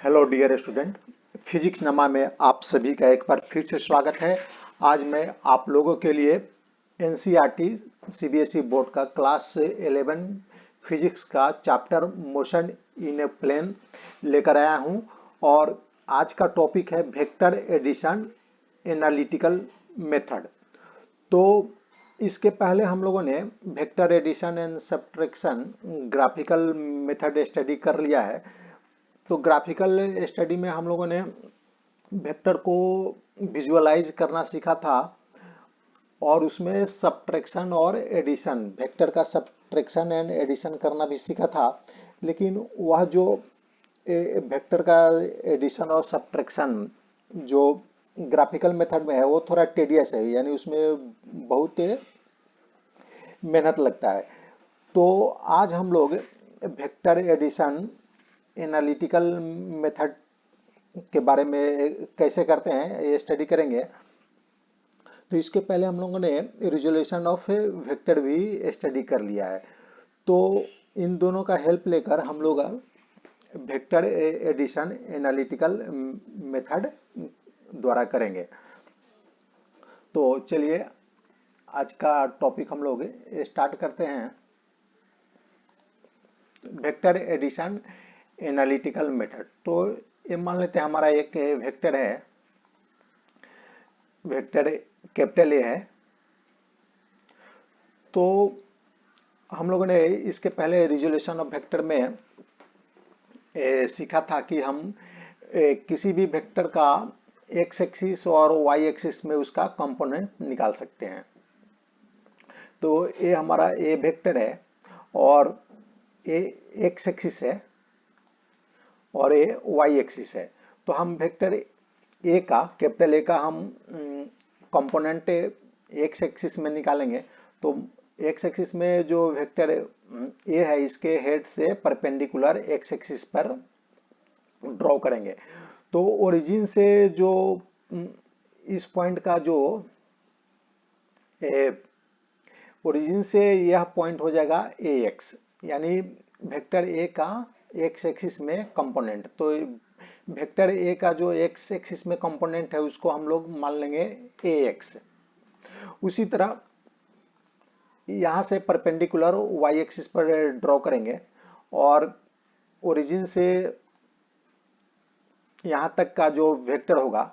Hello dear student. Physics नमा में आप सभी का एक बार फिर से स्वागत है। आज मैं आप लोगों के लिए एनसीईआरटी सीबीएसई बोर्ड का क्लास 11 फिजिक्स का chapter motion in a plane लेकर आया हूं। और आज का टॉपिक है वेक्टर एडिशन एनालिटिकल मेथड। तो इसके पहले हम लोगों ने vector addition and subtraction graphical method study कर लिया है। तो ग्राफिकल स्टडी में हम लोगों ने वेक्टर को विजुअलाइज करना सीखा था और उसमें सब्ट्रैक्शन और एडिशन, वेक्टर का सब्ट्रैक्शन एंड एडिशन करना भी सीखा था। लेकिन वह जो वेक्टर का एडिशन और सब्ट्रैक्शन जो ग्राफिकल मेथड में है वो थोड़ा टेडियस है, यानी उसमें बहुत मेहनत लगता है। तो आज हम लोग वेक्टर एडिशन एनालिटिकल मेथड के बारे में कैसे करते हैं ये स्टडी करेंगे। तो इसके पहले हम लोगों ने रिजोल्यूशन ऑफ वेक्टर भी स्टडी कर लिया है। तो इन दोनों का हेल्प लेकर हम लोग वेक्टर एडिशन एनालिटिकल मेथड द्वारा करेंगे। तो चलिए आज का टॉपिक हम लोग स्टार्ट करते हैं। Vector addition analytical method. तो ये मान लेते हैं हमारा एक वेक्टर है, वेक्टर कैपिटल ए है। तो हम लोगों ने इसके पहले रिजोल्यूशन ऑफ वेक्टर में सीखा था कि हम किसी भी वेक्टर का एक्स एक्सिस और वाई एक्सिस में उसका कंपोनेंट निकाल सकते हैं। तो ये हमारा ए वेक्टर है और ए एक्स एक्सिस है और ये वाई एक्सिस है। तो हम वेक्टर ए का, कैपिटल ए का हम कंपोनेंट एक्स एक्सिस में निकालेंगे। तो एक्स एक्सिस में जो वेक्टर ए है इसके हेड से परपेंडिकुलर एक्स एक्सिस पर ड्रॉ करेंगे। तो ओरिजिन से जो इस पॉइंट का जो ओरिजिन से यह पॉइंट हो जाएगा ए एक्स, यानी वेक्टर ए का एक्स एक्सिस में कंपोनेंट। तो वेक्टर ए का जो एक्स एक्सिस में कंपोनेंट है उसको हम लोग मान लेंगे ए एक्स। उसी तरह यहां से परपेंडिकुलर वाई एक्सिस पर ड्रॉ करेंगे और ओरिजिन से यहां तक का जो वेक्टर होगा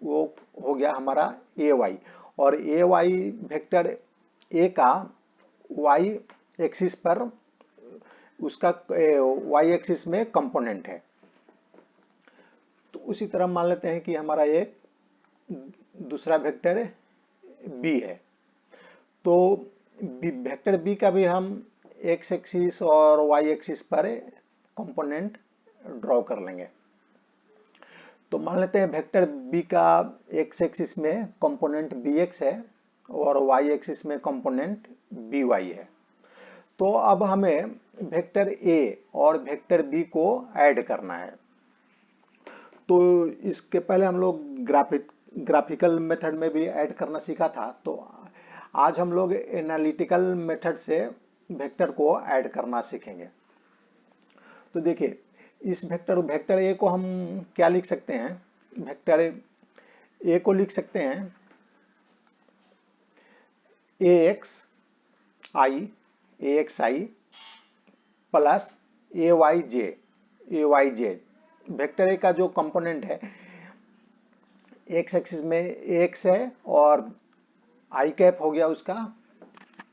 वो हो गया हमारा ए वाई। और ए वाई वेक्टर ए का वाई एक्सिस पर उसका वाई एक्सिस में कंपोनेंट है। तो उसी तरह मान लेते हैं कि हमारा एक दूसरा वेक्टर बी है। तो वेक्टर बी का भी हम एक्स एक्सिस और वाई एक्सिस पर कंपोनेंट ड्रॉ कर लेंगे। तो मान लेते हैं वेक्टर बी का एक्स एक्सिस में कंपोनेंट बी एक्स है और वाई एक्सिस में कंपोनेंट बी वाई है। तो अब हमें वेक्टर ए और वेक्टर बी को ऐड करना है। तो इसके पहले हम लोग ग्राफिकल मेथड में भी ऐड करना सीखा था। तो आज हम लोग एनालिटिकल मेथड से वेक्टर को ऐड करना सीखेंगे। तो देखिए इस वेक्टर ए को हम क्या लिख सकते हैं। वेक्टर ए को लिख सकते हैं A X I plus A Y Z. Vector A का जो कंपोनेंट है एक्स एक्सिस में एक्स है और आई कैप हो गया उसका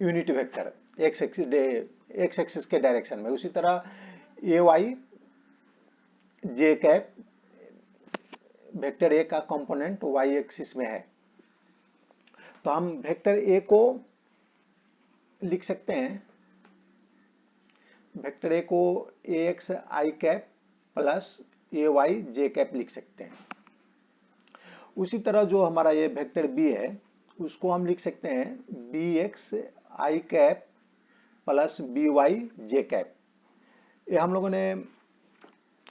यूनिट वेक्टर एक्स एक्सिस के डायरेक्शन में। उसी तरह A Y J cap vector A का कंपोनेंट वाई एक्सिस में है। तो हम वेक्टर ए को लिख सकते हैं, वेक्टर ए को ए X I cap plus A Y J cap लिख सकते हैं। उसी तरह जो हमारा ये वेक्टर बी है उसको हम लिख सकते हैं B x I cap plus B Y J cap. ये हम लोगों ने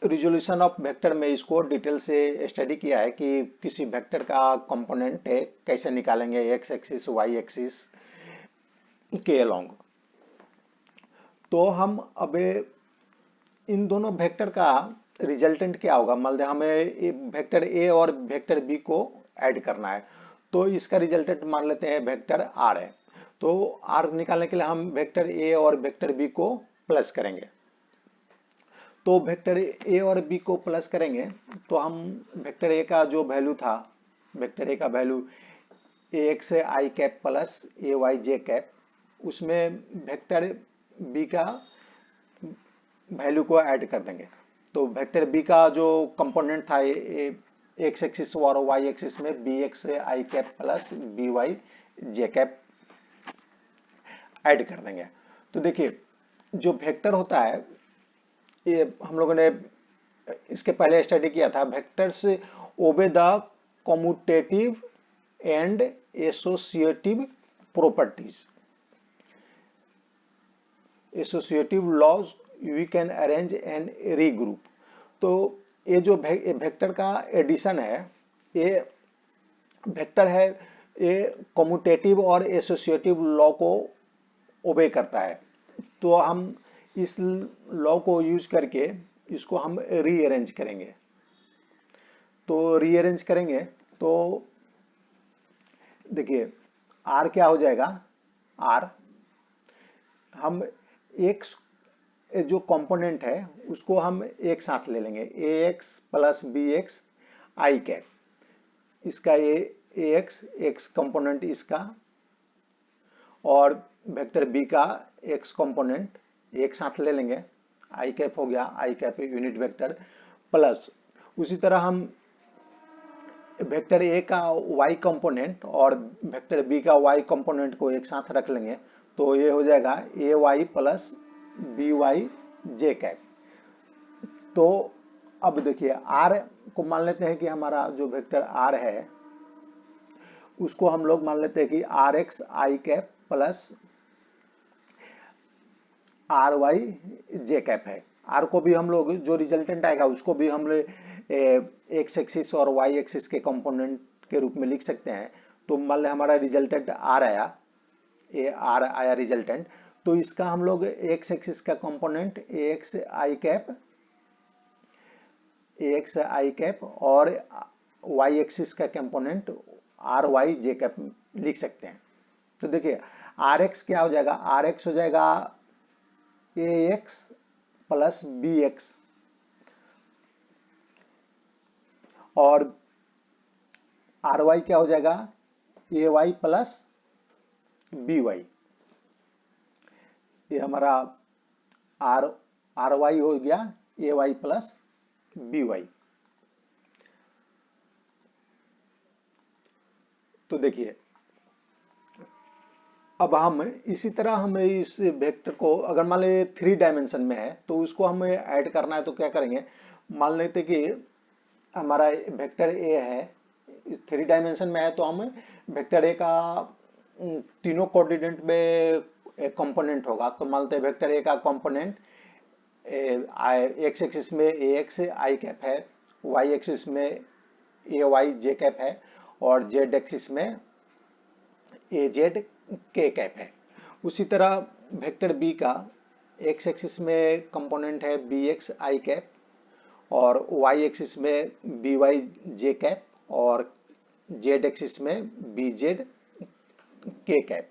रिजोल्यूशन ऑफ वेक्टर में इसको डिटेल से स्टडी किया है कि किसी वेक्टर का कंपोनेंट है कैसे निकालेंगे एक्स एक्सिस वाई एक्सिस के अलोंग। तो हम अब इन दोनों वेक्टर का रिजल्टेंट क्या होगा, मान लीजिए हमें वेक्टर ए और वेक्टर बी को ऐड करना है, तो इसका रिजल्टेंट मान लेते हैं वेक्टर आर है। तो आर निकालने के लिए हम वेक्टर ए और वेक्टर बी को प्लस करेंगे। तो वेक्टर ए और बी को प्लस करेंगे तो हम वेक्टर ए का जो वैल्यू था, वेक्टर ए का value A X I cap plus A Y J cap, उसमें वेक्टर बी का वैल्यू को ऐड कर देंगे। तो वेक्टर बी का जो कंपोनेंट था एक्स एक्सिस और वाई एक्सिस में B x I cap plus B Y J cap add कर देंगे। तो देखिए जो वेक्टर होता है, ये हम लोगों ने इसके पहले स्टडी किया था, vectors obey the commutative and associative properties, associative laws we can arrange and regroup. तो ये जो वेक्टर का एडिशन है, ये वेक्टर है, ये कम्यूटेटिव और एसोसिएटिव लॉ को ओबे करता है। तो हम इस लॉ को यूज करके इसको हम रीअरेंज करेंगे। तो रीअरेंज करेंगे तो देखिए आर क्या हो जाएगा, आर हम एक जो कंपोनेंट है उसको हम एक साथ ले लेंगे, ए X plus B x I cap, इसका ए एक्स एक्स कंपोनेंट इसका, और वेक्टर बी का एक्स कंपोनेंट एक साथ ले लेंगे, आई कैप हो गया, आई कैप यूनिट वेक्टर, प्लस उसी तरह हम वेक्टर ए का वाई कंपोनेंट और वेक्टर बी का वाई कंपोनेंट को एक साथ रख लेंगे। तो ये हो जाएगा ए Y plus B Y J cap. तो अब देखिए आर को मान लेते हैं कि हमारा जो वेक्टर आर है उसको हम लोग मान लेते हैं कि R X I cap plus R Y J cap है। आर को भी हम लोग जो रिजल्टेंट आएगा उसको भी हम एक्स एक्सिस और वाई एक्सिस के कंपोनेंट के रूप में लिख सकते हैं। तो मान लें हमारा रिजल्टेंट आर आया, ये आर आया रिजल्टेंट, तो इसका हम लोग एक्स एक्सिस का component A X I cap और वाई एक्सिस का component are Y J cap लिख सकते हैं। तो देखिए आर एक्स क्या हो जाएगा, आर एक्स हो जाएगा A X plus B x और आर वाई क्या हो जाएगा, ए वाई प्लस बी वाई। ये हमारा आर वाई हो गया ए वाई प्लस बी वाई। तो देखिए अब हम इसी तरह हमें इस वेक्टर को अगर मान ले 3 डायमेंशन में है तो उसको हमें ऐड करना है। तो क्या करेंगे, मान लेते कि हमारा वेक्टर ए है 3 डायमेंशन में है, तो हम वेक्टर ए का तीनों कोऑर्डिनेट में एक कंपोनेंट होगा। तो मान लेते वेक्टर ए का कंपोनेंट एक्स एक्सिस में ए एक्स आई कैप है, वाई एक्सिस में ए वाई जे कैप है और जेड एक्सिस में ए जेड के कैप है। उसी तरह वेक्टर बी का एक्स एक्सिस में कंपोनेंट है बी एक्स आई कैप और वाई एक्सिस में बी वाई जे कैप और जेड एक्सिस में बी जेड के कैप।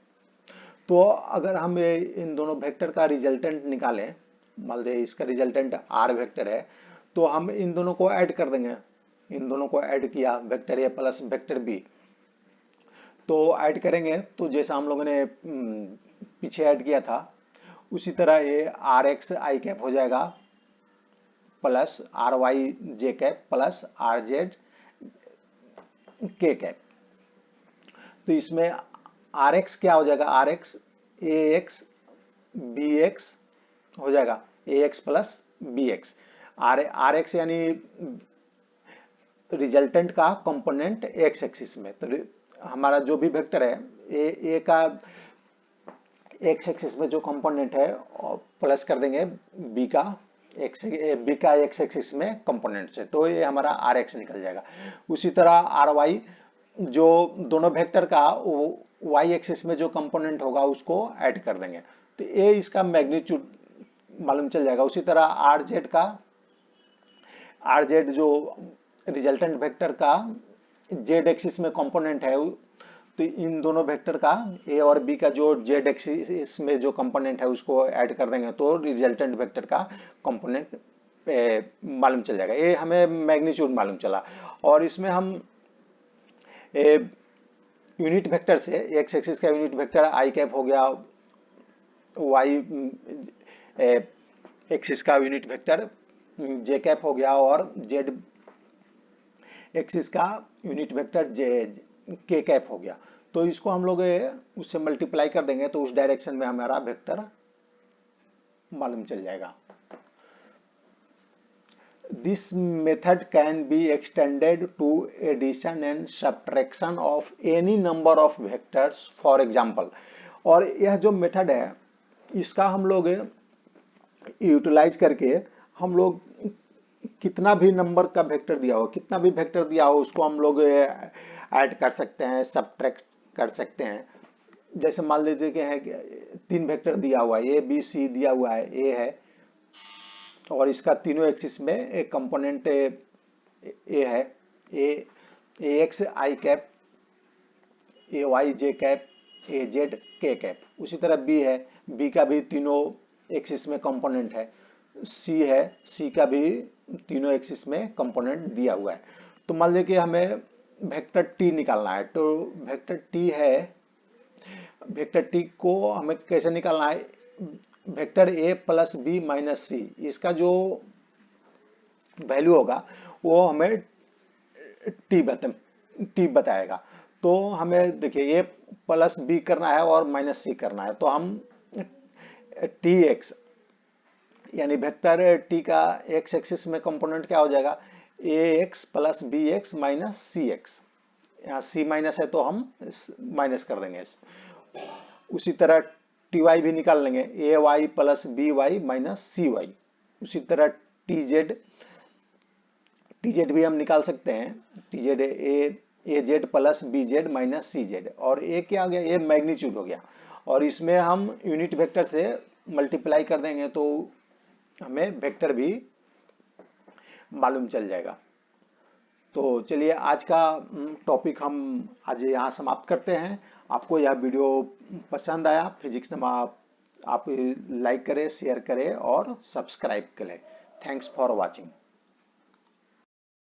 तो अगर हम इन दोनों वेक्टर का रिजल्टेंट निकालें, मान लीजिए इसका रिजल्टेंट आर वेक्टर है, तो हम इन दोनों को ऐड कर देंगे। इन दोनों को ऐड किया, vector A plus vector B, तो ऐड करेंगे तो जैसा हम लोगों ने पीछे ऐड किया था उसी तरह ये आर एक्स आई कैप हो जाएगा plus R Y J cap plus R Z के कैप। तो इसमें आर एक्स क्या हो जाएगा, R X A X B X हो जाएगा, A X plus B X. R X यानी रिजल्टेंट का कंपोनेंट एक्स एक्सिस में। तो हमारा जो भी वेक्टर है ए का एक्स एक्सिस में जो कंपोनेंट है प्लस कर देंगे बी का एक्स एक्सिस में कंपोनेंट से, तो ये हमारा आर एक्स निकल जाएगा। उसी तरह आर वाई जो दोनों वेक्टर का वाई एक्सिस में जो कंपोनेंट होगा उसको ऐड कर देंगे, तो ये इसका मैग्नीट्यूड मालूम चल जाएगा। उसी तरह आर जेड का आर जेड जो रिजल्टेंट वेक्टर का जेड एक्सिस में कंपोनेंट है, तो इन दोनों वेक्टर का ए और बी का जो जेड एक्सिस में जो कंपोनेंट है उसको ऐड कर देंगे तो रिजल्टेंट वेक्टर का कंपोनेंट मालूम चल जाएगा। ये हमें मैग्नीट्यूड मालूम चला। और इसमें हम यूनिट वेक्टर से एक्स एक्सिस का यूनिट वेक्टर आई कैप हो गया, वाई एक्सिस का यूनिट वेक्टर जे कैप हो गया, और जेड एक्सिस का यूनिट वेक्टर जे के कैप हो गया। तो इसको हम लोग उससे मल्टीप्लाई कर देंगे तो उस डायरेक्शन में हमारा वेक्टर मालूम चल जाएगा। This method can be extended to addition and subtraction of any number of vectors, for example। और यह जो मेथड है इसका हम लोग यूटिलाइज करके हम लोग कितना भी नंबर का वेक्टर दिया हो, कितना भी वेक्टर दिया हो उसको हम लोग ऐड कर सकते हैं, सब्ट्रैक्ट कर सकते हैं। जैसे मान लीजिए कि है 3 वेक्टर दिया हुआ है, ए बी सी दिया हुआ है, ए है और इसका तीनों एक्सिस में एक कंपोनेंट ए है, ए X I cap, A Y J cap, A Z के कैप। उसी तरह बी है, बी का भी तीनों एक्सिस में कंपोनेंट है, सी है, सी का भी तीनों एक्सिस में कंपोनेंट दिया हुआ है। तो मान लीजिए कि हमें वेक्टर टी निकालना है, तो वेक्टर टी है, वेक्टर टी को हमें कैसे निकालना है, vector A plus B minus C, इसका जो वैल्यू होगा वो हमें टी बताएगा। तो हमें देखिए ए प्लस बी करना है और माइनस सी करना है, तो हम टी एक्स यानी वेक्टर टी का एक्स एक्सिस में कंपोनेंट क्या हो जाएगा, A X plus B X minus C X. यहाँ सी माइनस है तो हम माइनस कर देंगे। उसी तरह टी वाई भी निकाल लेंगे, A Y plus B Y minus C Y. उसी तरह टी जेड भी हम निकाल सकते हैं, T Z A Z plus B Z minus C Z. और ए क्या हो गया, ये मैग्नीट्यूड हो गया। और इसमें हम यूनिट वेक्टर से मल्टीप्लाई कर देंगे तो हमें वेक्टर भी मालूम चल जाएगा। तो चलिए आज का टॉपिक हम आज यहाँ समाप्त करते हैं। आपको यह वीडियो पसंद आया, फिजिक्स नमा आप लाइक करें, शेयर करें और सब्सक्राइब करें। Thanks for watching.